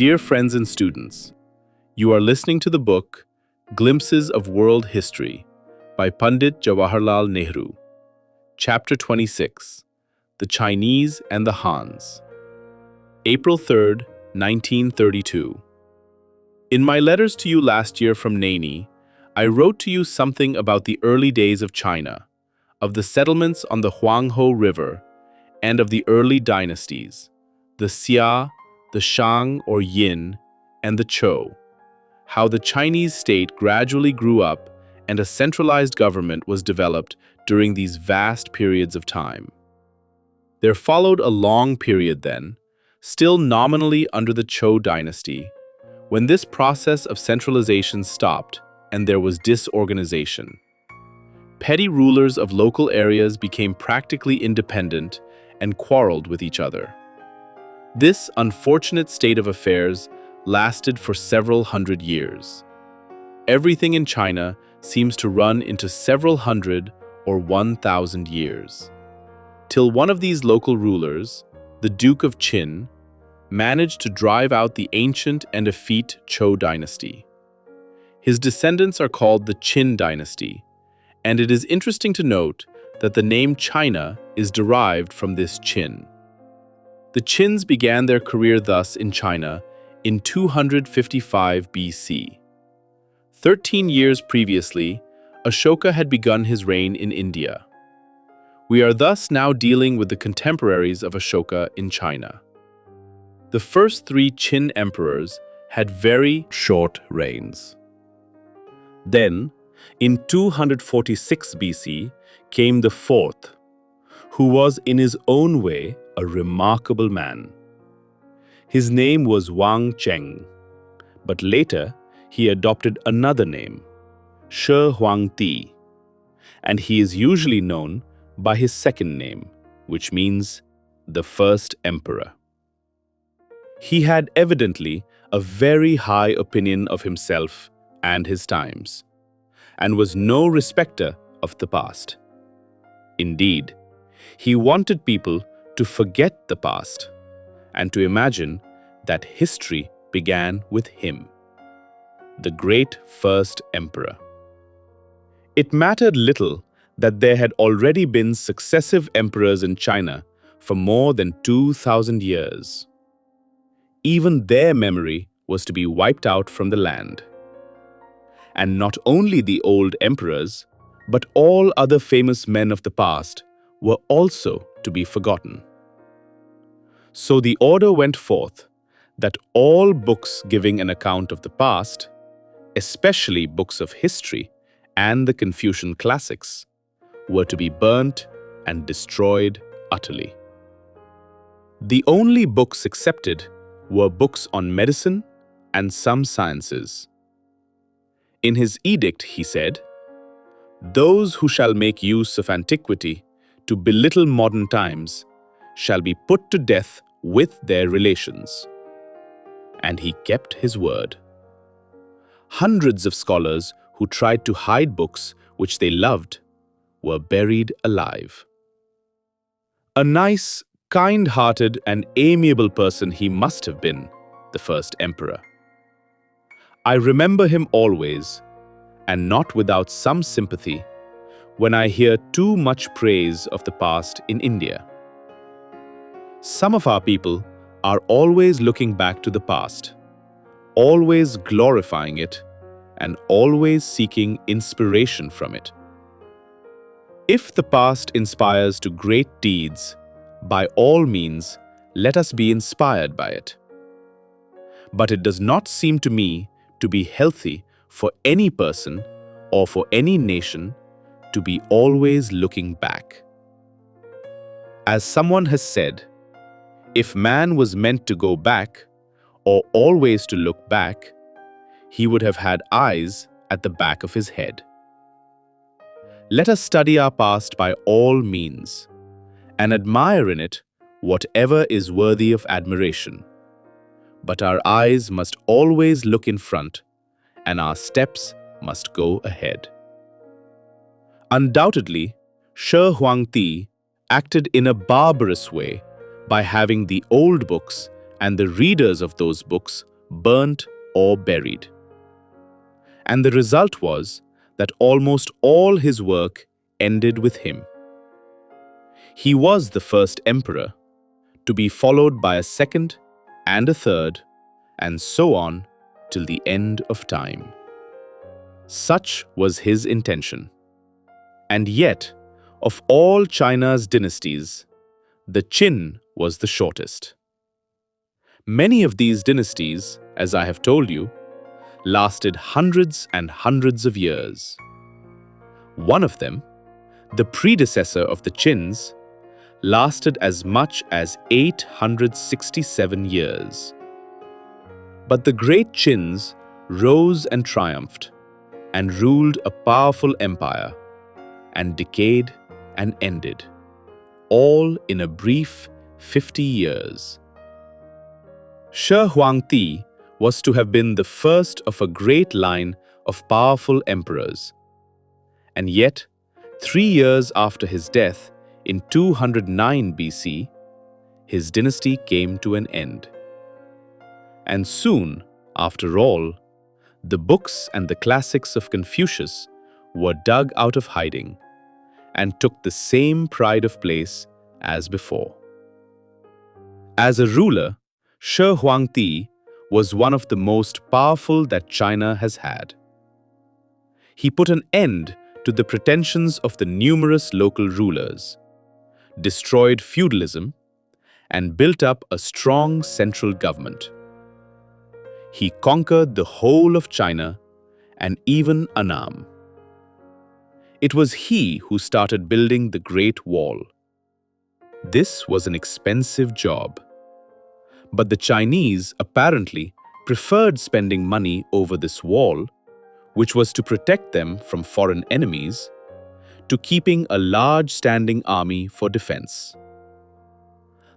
Dear friends and students, you are listening to the book Glimpses of World History by Pandit Jawaharlal Nehru. Chapter 26, The Chinese and the Hans. April 3rd, 1932. In my letters to you last year from Naini, I wrote to you something about the early days of China, of the settlements on the Huanghe River, and of the early dynasties, the Xia, the Shang or Yin, and the Zhou, how the Chinese state gradually grew up and a centralized government was developed during these vast periods of time. There followed a long period then, still nominally under the Zhou dynasty, when this process of centralization stopped and there was disorganization. Petty rulers of local areas became practically independent and quarreled with each other. This unfortunate state of affairs lasted for several hundred years. Everything in China seems to run into several hundred or 1,000 years, till one of these local rulers, the Duke of Qin, managed to drive out the ancient and effete Zhou dynasty. His descendants are called the Ch'in Dynasty, and it is interesting to note that the name China is derived from this Qin. The Qins began their career thus in China in 255 BC. 13 years previously, Ashoka had begun his reign in India. We are thus now dealing with the contemporaries of Ashoka in China. The first three Qin emperors had very short reigns. Then, in 246 BC, came the fourth, who was in his own way a remarkable man. His name was Wang Cheng, but later he adopted another name, Shih Huang-ti, and he is usually known by his second name, which means the first emperor. He had evidently a very high opinion of himself and his times, and was no respecter of the past. Indeed, he wanted people to forget the past and to imagine that history began with him, the great first emperor. It mattered little that there had already been successive emperors in China for more than 2,000 years. Even their memory was to be wiped out from the land. And not only the old emperors, but all other famous men of the past were also to be forgotten. So the order went forth that all books giving an account of the past, especially books of history and the Confucian classics, were to be burnt and destroyed utterly. The only books accepted were books on medicine and some sciences. In his edict, he said, "Those who shall make use of antiquity to belittle modern times shall be put to death with their relations." And he kept his word. Hundreds of scholars who tried to hide books which they loved were buried alive. A nice, kind-hearted and amiable person he must have been, the first emperor. I remember him always, and not without some sympathy, when I hear too much praise of the past in India. Some of our people are always looking back to the past, always glorifying it, and always seeking inspiration from it. If the past inspires to great deeds, by all means, let us be inspired by it. But it does not seem to me to be healthy for any person or for any nation to be always looking back. As someone has said, if man was meant to go back, or always to look back, he would have had eyes at the back of his head. Let us study our past by all means, and admire in it whatever is worthy of admiration. But our eyes must always look in front, and our steps must go ahead. Undoubtedly, Shih Huang-ti acted in a barbarous way by having the old books and the readers of those books burnt, or buried. And the result was that almost all his work ended with him. He was the first emperor, to be followed by a second and a third, and so on till the end of time. Such was his intention. And yet, of all China's dynasties, the Qin was the shortest. Many of these dynasties, as I have told you, lasted hundreds and hundreds of years. One of them, the predecessor of the Qins, lasted as much as 867 years. But the great Qins rose and triumphed, and ruled a powerful empire, and decayed and ended, all in a brief 50 years. Shih Huang-ti was to have been the first of a great line of powerful emperors. And yet, 3 years after his death, in 209 BC, his dynasty came to an end. And soon, after all, the books and the classics of Confucius were dug out of hiding and took the same pride of place as before. As a ruler, Shih Huang-ti was one of the most powerful that China has had. He put an end to the pretensions of the numerous local rulers, destroyed feudalism, and built up a strong central government. He conquered the whole of China and even Annam. It was he who started building the Great Wall. This was an expensive job. But the Chinese apparently preferred spending money over this wall, which was to protect them from foreign enemies, to keeping a large standing army for defense.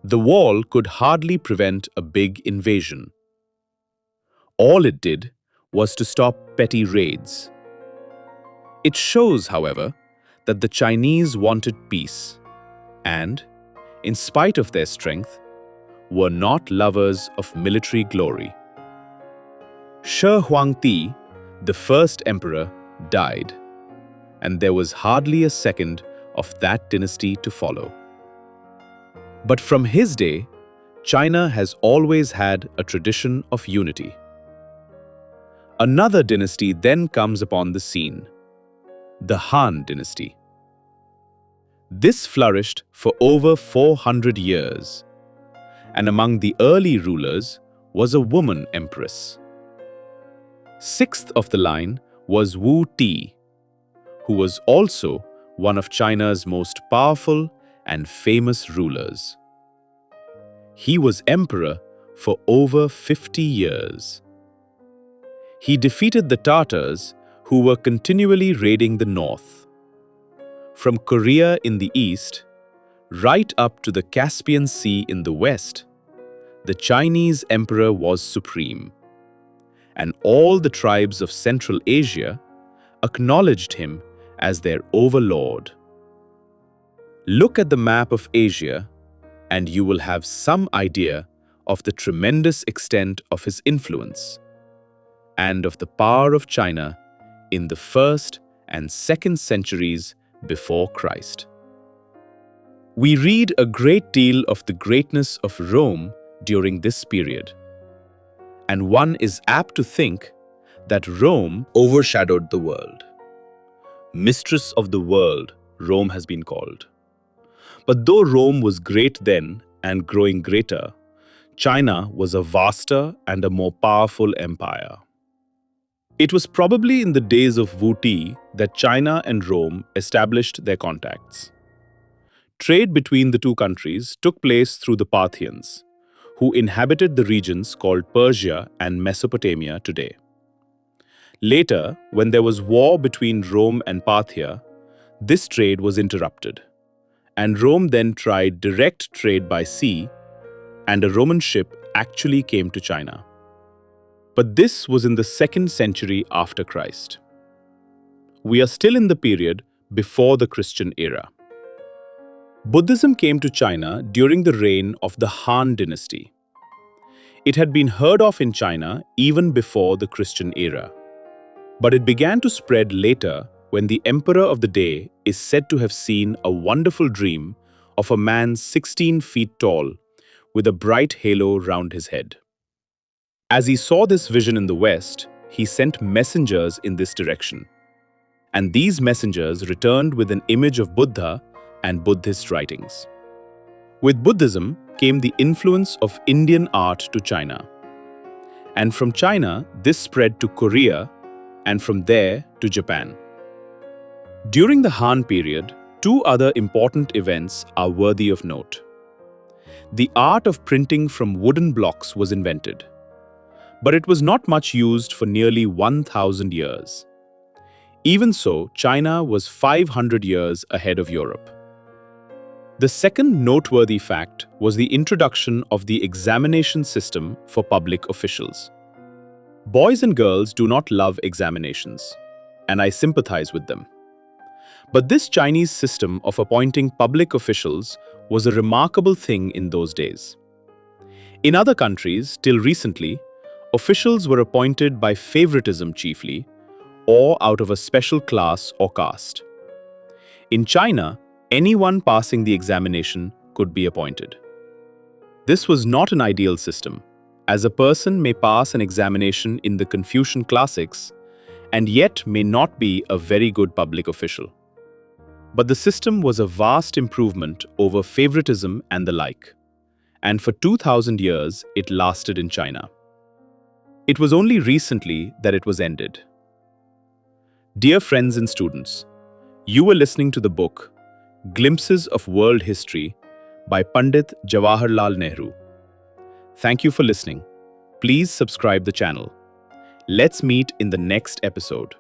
The wall could hardly prevent a big invasion. All it did was to stop petty raids. It shows, however, that the Chinese wanted peace and, in spite of their strength, were not lovers of military glory. Shih Huang-ti, the first emperor, died, and there was hardly a second of that dynasty to follow. But from his day, China has always had a tradition of unity. Another dynasty then comes upon the scene, the Han dynasty. This flourished for over 400 years, and among the early rulers was a woman empress. Sixth of the line was Wu Ti, who was also one of China's most powerful and famous rulers. He was emperor for over 50 years. He defeated the Tatars, who were continually raiding the north. From Korea in the east, right up to the Caspian Sea in the west, the Chinese emperor was supreme, and all the tribes of Central Asia acknowledged him as their overlord. Look at the map of Asia, and you will have some idea of the tremendous extent of his influence and of the power of China in the 1st and 2nd centuries before Christ. We read a great deal of the greatness of Rome during this period, and one is apt to think that Rome overshadowed the world. Mistress of the world, Rome has been called. But though Rome was great then and growing greater, China was a vaster and a more powerful empire. It was probably in the days of Wu Ti that China and Rome established their contacts. Trade between the two countries took place through the Parthians, who inhabited the regions called Persia and Mesopotamia today. Later, when there was war between Rome and Parthia, this trade was interrupted, and Rome then tried direct trade by sea, and a Roman ship actually came to China. But this was in the 2nd century after Christ. We are still in the period before the Christian era. Buddhism came to China during the reign of the Han dynasty. It had been heard of in China even before the Christian era. But it began to spread later when the emperor of the day is said to have seen a wonderful dream of a man 16 feet tall with a bright halo round his head. As he saw this vision in the West, he sent messengers in this direction. And these messengers returned with an image of Buddha and Buddhist writings. With Buddhism came the influence of Indian art to China. And from China, this spread to Korea, and from there to Japan. During the Han period, two other important events are worthy of note. The art of printing from wooden blocks was invented, but it was not much used for nearly 1,000 years. Even so, China was 500 years ahead of Europe. The second noteworthy fact was the introduction of the examination system for public officials. Boys and girls do not love examinations, and I sympathize with them. But this Chinese system of appointing public officials was a remarkable thing in those days. In other countries, till recently, officials were appointed by favoritism chiefly, or out of a special class or caste. In China, anyone passing the examination could be appointed. This was not an ideal system, as a person may pass an examination in the Confucian classics and yet may not be a very good public official. But the system was a vast improvement over favoritism and the like, and for 2,000 years it lasted in China. It was only recently that it was ended. Dear friends and students, you were listening to the book Glimpses of World History by Pandit Jawaharlal Nehru. Thank you for listening. Please subscribe the channel. Let's meet in the next episode.